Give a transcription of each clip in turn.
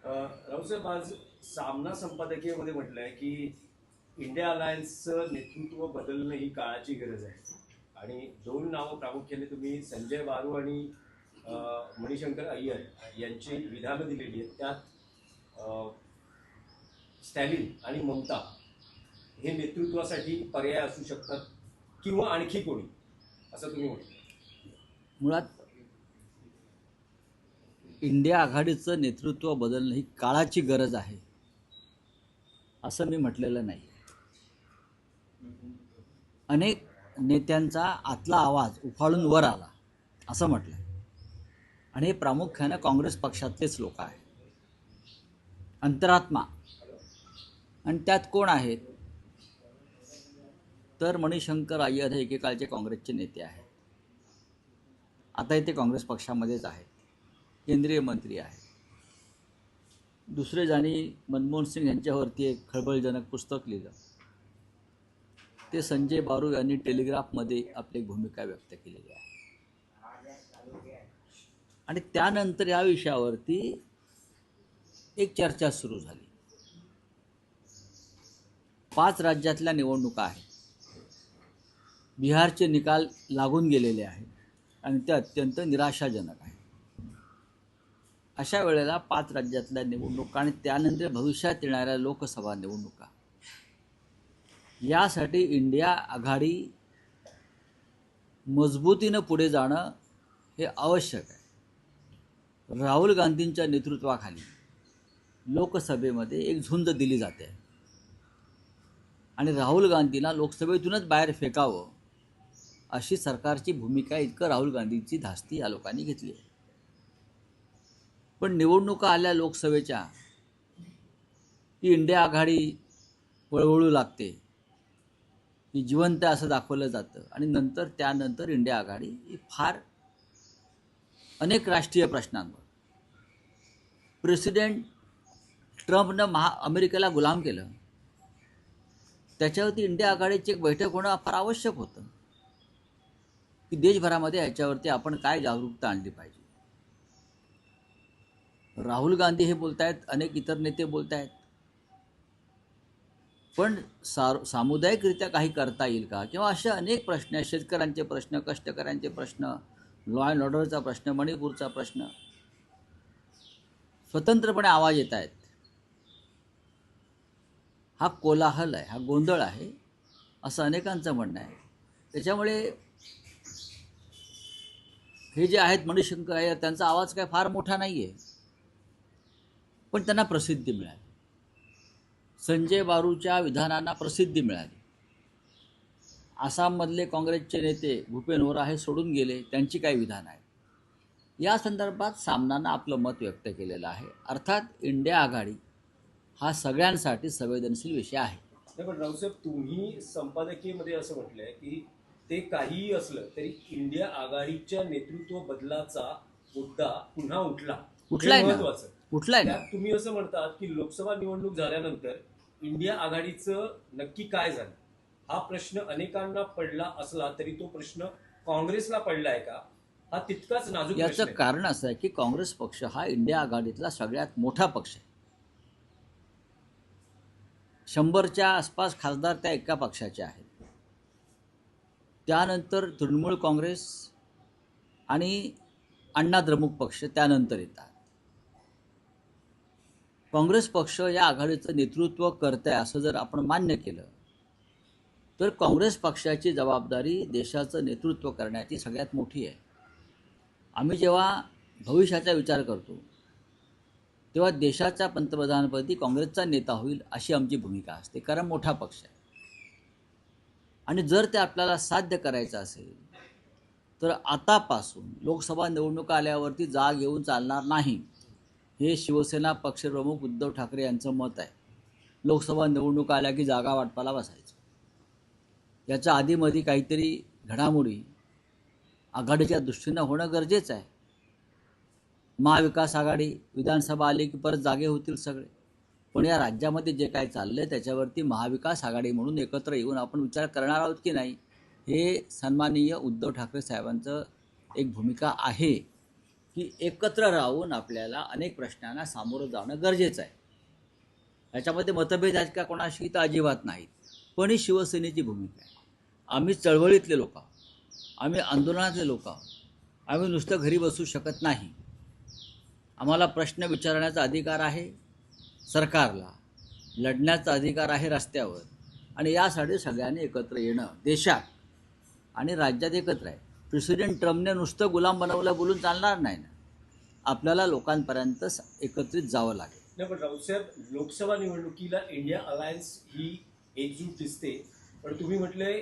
रावसाहेब, आज सामना संपादकीयमध्ये म्हटलंय की इंडिया अलायन्सचं नेतृत्व बदलणं ही काळाची गरज आहे. आणि दोन नावं प्रामुख्याने तुम्ही संजय बारू आणि मणिशंकर अय्यर यांची विधानं दिलेली आहेत. त्यात स्टॅलिन आणि ममता हे नेतृत्वासाठी पर्याय असू शकतात किंवा आणखी कोणी, असं तुम्ही म्हटलं. मुळात इंडिया आघाडीचं नेतृत्व बदलणं ही काळाची गरज आहे असं मी म्हटलेलं नाही. अनेक नेत्यांचा आतला आवाज उफाळून वर आला असं म्हटलं, आणि हे प्रामुख्यानं काँग्रेस पक्षातलेच लोक आहेत, अंतरात्मा. आणि त्यात कोण आहेत तर मणिशंकर अय्यर हे एकेकाळचे काँग्रेसचे नेते आहेत. आता ते काँग्रेस पक्षामध्येच आहेत, केंद्रीय मंत्री आहेत. दुसरे ज्यांनी मनमोहन सिंग यांच्यावरती एक खळबळजनक पुस्तक लिहिलं ते संजय बारू यांनी टेलिग्राफमध्ये आपली भूमिका व्यक्त केलेली आहे. आणि त्यानंतर या विषयावरती एक चर्चा सुरू झाली. 5 राज्यातल्या निवडणुका आहेत, बिहारचे निकाल लागून गेलेले आहेत आणि ते अत्यंत निराशाजनक आहे. अशा वेळेला 5 राज्यातल्या निवडणुका आणि त्यानंतर भविष्यात येणाऱ्या लोकसभा निवडणुका यासाठी इंडिया आघाडी मजबूतीनं पुढे जाणं हे आवश्यक आहे. राहुल गांधींच्या नेतृत्वाखाली लोकसभेमध्ये एक झुंज दिली जाते आणि राहुल गांधींना लोकसभेतूनच बाहेर फेकावं अशी सरकारची भूमिका इतकं राहुल गांधींची धास्ती या लोकांनी घेतली आहे. पण निवडणुका आल्या लोकसभेच्या की इंडिया आघाडी वळवळू लागते, की जिवंत असं दाखवलं जातं. आणि त्यानंतर इंडिया आघाडी ही फार अनेक राष्ट्रीय प्रश्नांवर, प्रेसिडेंट ट्रम्पनं अमेरिकेला गुलाम केलं, त्याच्यावरती इंडिया आघाडीची एक बैठक होणं फार आवश्यक होतं, की देशभरामध्ये याच्यावरती आपण काय जागरूकता आणली पाहिजे. राहुल गांधी हे बोलतायत, अनेक इतर नेते बोलतायत, पण सामुदायिकरित्या काही करता येईल का? किंवा असे अनेक प्रश्न आहेत, शेतकऱ्यांचे प्रश्न, कष्टकऱ्यांचे प्रश्न, लॉ अँड ऑर्डरचा प्रश्न, मणिपूरचा प्रश्न, स्वतंत्रपणे आवाज येत आहेत. हा कोलाहल आहे, हा गोंधळ आहे असं अनेकांचं म्हणणं आहे. त्याच्यामुळे हे जे आहेत मणिशंकर अय्यर, त्यांचा आवाज काय फार मोठा नाही आहे, पण त्यांना प्रसिद्धी मिळाली. संजय बारूच्या विधानांना प्रसिद्धी मिळाली. आसाममधले काँग्रेसचे नेते भूपेन ओरा हे सोडून गेले, त्यांची काही विधानं आहेत. या संदर्भात सामनानं आपलं मत व्यक्त केलेलं आहे. अर्थात इंडिया आघाडी हा सगळ्यांसाठी संवेदनशील विषय आहे. पण रावसाहेब, तुम्ही संपादकीयमध्ये असं म्हटलंय की ते काहीही असलं तरी इंडिया आघाडीच्या नेतृत्व बदलाचा मुद्दा पुन्हा उठलाय महत्वाचं. त्यात तुम्ही असं म्हणतात की लोकसभा निवडणूक झाल्यानंतर इंडिया आघाडीचं नक्की काय झालं हा प्रश्न अनेकांना पडला असला तरी तो प्रश्न काँग्रेसला पडलाय का, हा तितकाच नाजूक. याचं कारण असं आहे की काँग्रेस पक्ष हा इंडिया आघाडीतला सगळ्यात मोठा पक्ष आहे. 100च्या आसपास खासदार त्या एका पक्षाचे आहेत. त्यानंतर तृणमूल काँग्रेस आणि अण्णा द्रमुक पक्ष त्यानंतर येतात. काँग्रेस पक्ष या आघाडीचं नेतृत्व करत आहे असं जर आपण मान्य केलं तर काँग्रेस पक्षाची जबाबदारी देशाचं नेतृत्व करण्याची सगळ्यात मोठी आहे. आम्ही जेव्हा भविष्याचा विचार करतो तेव्हा देशाच्या पंतप्रधानपदी काँग्रेसचा नेता होईल अशी आमची भूमिका असते, कारण मोठा पक्ष आहे. आणि जर ते आपल्याला साध्य करायचं असेल तर आतापासून लोकसभा निवडणुका आल्यावरती जाग येऊन चालणार नाही, हे शिवसेना पक्षप्रमुख उद्धव ठाकरे यांचं मत आहे. लोकसभा निवडणुका आल्या की जागा वाटपाला बसायचं. याच्या आधीमध्ये काहीतरी घडामोडी आघाडीच्या दृष्टीनं होणं गरजेचं आहे. महाविकास आघाडी विधानसभा आली की परत जागे होतील सगळे, पण या राज्यामध्ये जे काय चाललंय त्याच्यावरती महाविकास आघाडी म्हणून एकत्र येऊन आपण विचार करणार आहोत की नाही, हे सन्माननीय उद्धव ठाकरे साहेबांचं एक भूमिका आहे. की एकत्र राहून आपल्याला अनेक प्रश्नांना सामोरं जाणं गरजेचं आहे. याच्यामध्ये मतभेद आहेत का कोणाशी, तर अजिबात नाहीत. पण ही शिवसेनेची भूमिका आहे. आम्ही चळवळीतले लोक आहोत, आम्ही आंदोलनातले लोक आहोत, आम्ही नुसतं घरी बसू शकत नाही. आम्हाला प्रश्न विचारण्याचा अधिकार आहे सरकारला, लढण्याचा अधिकार आहे रस्त्यावर, आणि यासाठी सगळ्यांनी एकत्र येणं देशात आणि राज्यात एकत्र आहे. प्रेसिडेंट ट्रम्पने नुसतं गुलाम बनवलं बोलून चालणार नाही ना. आपल्याला लोकांपर्यंत एकत्रित जावं लागेल. नाही, पण राऊतसाहेब, लोकसभा निवडणुकीला इंडिया अलायन्स ही एकजूट दिसते, पण तुम्ही म्हटलंय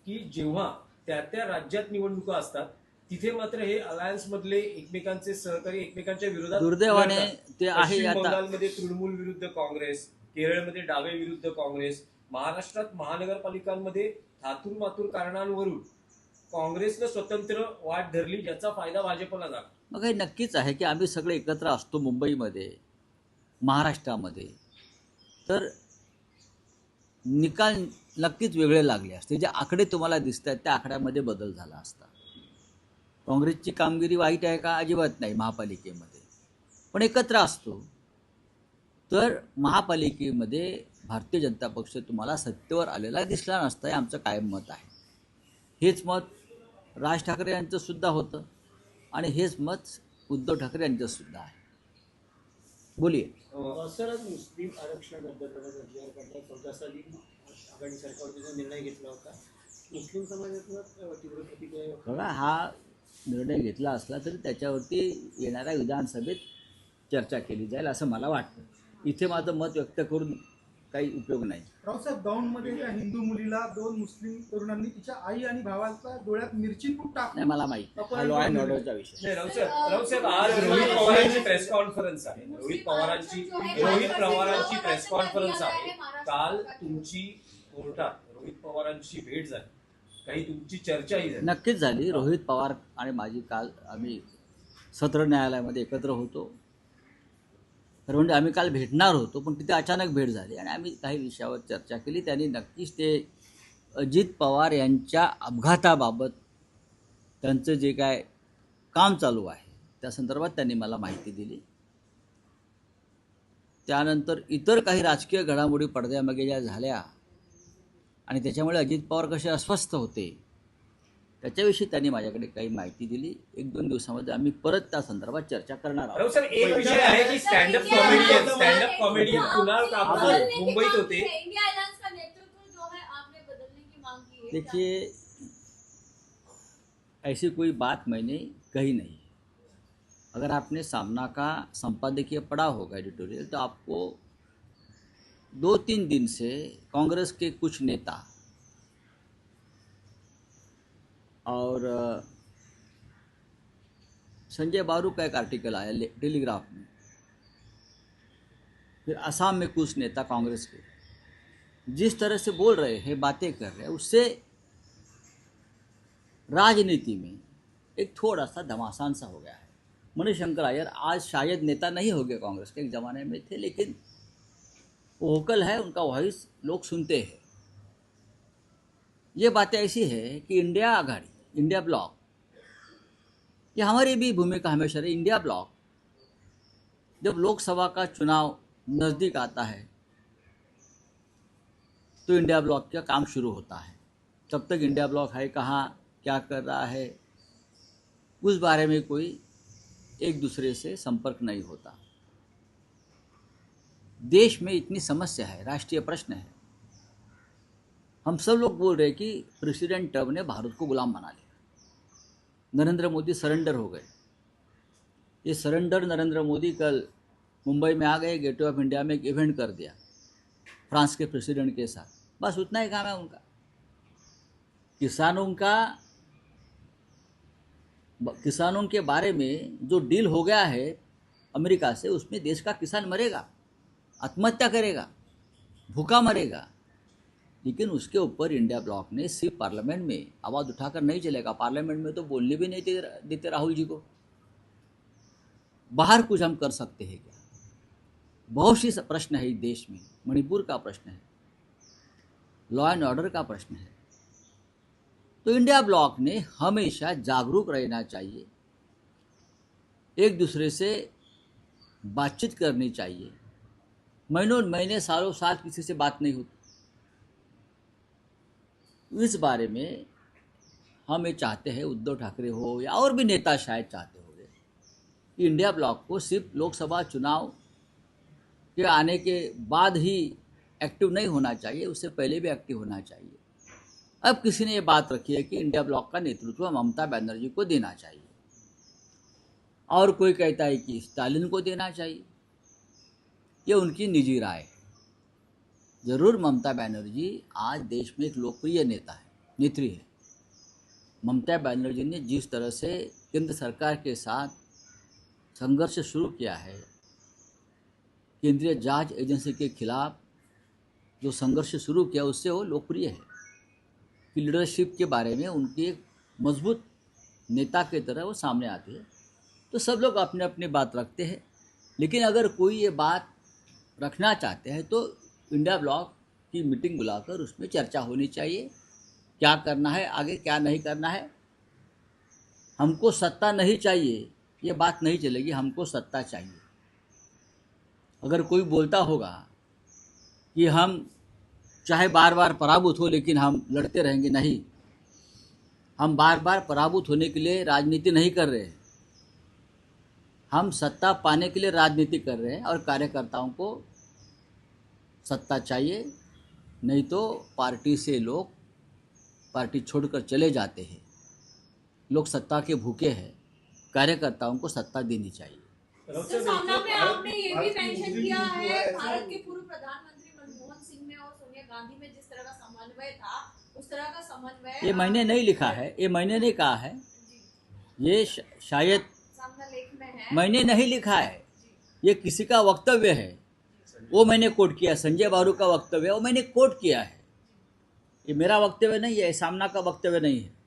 की जेव्हा त्या राज्यात निवडणुका असतात तिथे मात्र हे अलायन्स मधले एकमेकांचे सहकारी एकमेकांच्या विरोधात दुर्दैवाने लढतात. ते आहे. पश्चिम आता बंगालमध्ये तृणमूल विरुद्ध काँग्रेस, केरळमध्ये डावे विरुद्ध काँग्रेस, महाराष्ट्रात महानगरपालिकांमध्ये थातूर मातूर कारणांवरून काँग्रेसनं स्वतंत्र वाट धरली, ज्याचा फायदा भाजपला झाला. मग हे नक्कीच आहे की आम्ही सगळे एकत्र असतो मुंबईमध्ये, महाराष्ट्रामध्ये, तर निकाल नक्कीच वेगळे लागले असते. जे आकडे तुम्हाला दिसत आहेत त्या आकड्यामध्ये बदल झाला असता. काँग्रेसची कामगिरी वाईट आहे का? अजिबात नाही महापालिकेमध्ये. पण एकत्र असतो तर महापालिकेमध्ये भारतीय जनता पक्ष तुम्हाला सत्तेवर आलेला दिसला नसता, हे आमचं कायम मत आहे. हेच मत राज ठाकरे यांचं सुद्धा होतं आणि हेच मत उद्धव ठाकरे यांचं सुद्धा आहे. बोलिये. सर, आज मुस्लिम आरक्षण रद्द करण्याचा जी आर काढला 14 साली आघाडी सरकारने जो निर्णय घेतला होता, मुस्लिम समाजातून तीव्र प्रतिक्रिया. बघा, हा निर्णय घेतला असला तरी त्याच्यावरती येणाऱ्या विधानसभेत चर्चा केली जाईल असं मला वाटतं. इथे माझं मत व्यक्त करून काही उपयोग नाही. रावसाहेब, दौंडमध्ये एका हिंदू मुलीला 2 मुस्लिम तरुणांनी तिच्या आई आणि भावाच्या डोळ्यात मिरची पूड नाही, टाकून मला माहिती हा लॉ अँड ऑर्डरचा विषय. नाही, राऊतसाहेब, आज रोहित पवारांची प्रेस कॉन्फरन्स आहे. रोहित पवारांची प्रेस कॉन्फरन्स आहे. काल तुमची कोर्टात रोहित पवारांची भेट झाली, काही तुमची चर्चाही झाली. नक्कीच झाली. रोहित पवार आणि माझी काल आम्ही सत्र न्यायालयामध्ये एकत्र होतो. तर म्हणजे आम्ही काल भेटणार होतो, पण तिथे अचानक भेट झाली आणि आम्ही काही विषयावर चर्चा केली. त्यांनी नक्कीच ते अजित पवार यांच्या अपघाताबाबत त्यांचं जे काय काम चालू आहे त्या संदर्भात त्यांनी मला माहिती दिली. त्यानंतर इतर काही राजकीय घडामोडी पडद्यामागे ज्या झाल्या आणि त्याच्यामुळे अजित पवार कसे अस्वस्थ होते त्याच्याविषयी त्यांनी माझ्याकडे काही माहिती दिली. 1-2 दिवसामध्ये आम्ही परत त्या संदर्भात चर्चा करणार आहोत. राऊतसाहेब, एक विषय आहे की स्टँडअप कॉमेडियन कुणाल कामत मुंबईत होते. इंडिया अलायंस का नेतृत्व जो है आपने बदलने की मांग की है. देखिए, ऐसी कोई बात मैंने कही नहीं. अगर आपने सामना का संपादकीय पढ़ा होगा एडिटोरियल, तो आपको 2-3 दिन से कांग्रेस के कुछ नेता और संजय बारू का एक आर्टिकल आया टेलीग्राफ में, फिर असम में कुछ नेता कांग्रेस के जिस तरह से बोल रहे हैं, बातें कर रहे हैं, उससे राजनीति में एक थोड़ा सा घमासान सा हो गया है. मणिशंकर अय्यर आज शायद नेता नहीं हो गए, कांग्रेस के एक ज़माने में थे, लेकिन वोकल है, उनका वॉइस लोग सुनते हैं. ये बातें ऐसी है कि इंडिया आघाड़ी, इंडिया ब्लॉक, ये हमारी भी भूमिका हमेशा रही. इंडिया ब्लॉक जब लोकसभा का चुनाव नज़दीक आता है तो इंडिया ब्लॉक का काम शुरू होता है. तब तक इंडिया ब्लॉक है कहाँ, क्या कर रहा है, उस बारे में कोई एक दूसरे से संपर्क नहीं होता. देश में इतनी समस्या है, राष्ट्रीय प्रश्न है. हम सब लोग बोल रहे हैं कि प्रेसिडेंट ट्रम्प ने भारत को गुलाम बना लिया, नरेंद्र मोदी सरेंडर हो गए. ये सरेंडर नरेंद्र मोदी कल मुंबई में आ गए, गेटवे ऑफ इंडिया में एक इवेंट कर दिया फ्रांस के प्रेसिडेंट के साथ. बस उतना ही काम है उनका. किसानों के बारे में जो डील हो गया है अमेरिका से, उसमें देश का किसान मरेगा, आत्महत्या करेगा, भूखा मरेगा. लेकिन उसके ऊपर इंडिया ब्लॉक ने सिर्फ पार्लियामेंट में आवाज़ उठाकर नहीं चलेगा. पार्लियामेंट में तो बोलने भी नहीं देते राहुल जी को. बाहर कुछ हम कर सकते हैं क्या? बहुत सी प्रश्न है इस देश में. मणिपुर का प्रश्न है, लॉ एंड ऑर्डर का प्रश्न है. तो इंडिया ब्लॉक ने हमेशा जागरूक रहना चाहिए एक दूसरे से बातचीत करनी चाहिए। महीनों महीने सालों साल किसी से बात नहीं होती। इस बारे में हम ये चाहते हैं, उद्धव ठाकरे हो या और भी नेता शायद चाहते होंगे कि इंडिया ब्लॉक को सिर्फ लोकसभा चुनाव के आने के बाद ही एक्टिव नहीं होना चाहिए, उससे पहले भी एक्टिव होना चाहिए। अब किसी ने ये बात रखी है कि इंडिया ब्लॉक का नेतृत्व ममता बनर्जी को देना चाहिए, और कोई कहता है कि स्टालिन को देना चाहिए। ये उनकी निजी राय है। जरूर ममता बनर्जी आज देश में एक लोकप्रिय नेता है, नेत्री है। ममता बनर्जी ने जिस तरह से केंद्र सरकार के साथ संघर्ष शुरू किया है, केंद्रीय जांच एजेंसी के खिलाफ जो संघर्ष शुरू किया, उससे वो लोकप्रिय है कि लीडरशिप के बारे में उनकी एक मजबूत नेता की तरह वो सामने आती है। तो सब लोग अपने अपनी बात रखते हैं, लेकिन अगर कोई ये बात रखना चाहते हैं तो इंडिया ब्लॉक की मीटिंग बुलाकर उसमें चर्चा होनी चाहिए, क्या करना है आगे, क्या नहीं करना है। हमको सत्ता नहीं चाहिए, ये बात नहीं चलेगी। हमको सत्ता चाहिए। अगर कोई बोलता होगा कि हम चाहे बार बार पराभूत हो लेकिन हम लड़ते रहेंगे, नहीं, हम बार बार पराभूत होने के लिए राजनीति नहीं कर रहे हैं। हम सत्ता पाने के लिए राजनीति कर रहे हैं और कार्यकर्ताओं को सत्ता चाहिए, नहीं तो पार्टी से लोग पार्टी छोड़कर चले जाते हैं। लोग सत्ता के भूखे हैं, कार्यकर्ताओं को सत्ता देनी चाहिए। सर, सामना में आपने ये भी मेंशन किया है, भारत के पूर्व प्रधानमंत्री मनमोहन सिंह में और सोनिया गांधी में जिस तरह का समन्वय था, उस तरह का समन्वय ये मैंने नहीं लिखा है, ये मैंने नहीं कहा है, ये शायद सामना लेख में है। मैंने नहीं लिखा है, ये किसी का वक्तव्य है, वो मैंने कोट किया। संजय बारू का वक्तव्य है, वो मैंने कोट किया है। ये मेरा वक्तव्य नहीं है, सामना का वक्तव्य नहीं है।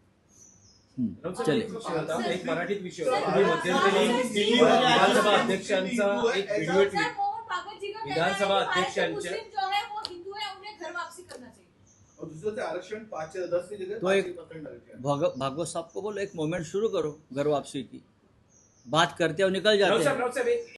चले, एक मराठीत विषय होता. तुम्ही मध्यंतरी विधानसभा अध्यक्षांचा एक video sir, tweet Mohan Bhagwat ji का कहना है विधानसभा कि भारत के अध्यक्षांच्या मुस्लिम जो है वो हिंदू है, उन्हें घर वापसी करना चाहिए। और दूसरे से आरक्षण 5 से 10 की जगह तो एक 5% डाल दिया। भागवत साहब को बोलो एक मोमेंट शुरू करो घर वापसी की। बात करते हो निकल जाते राव हैं। साहेब एक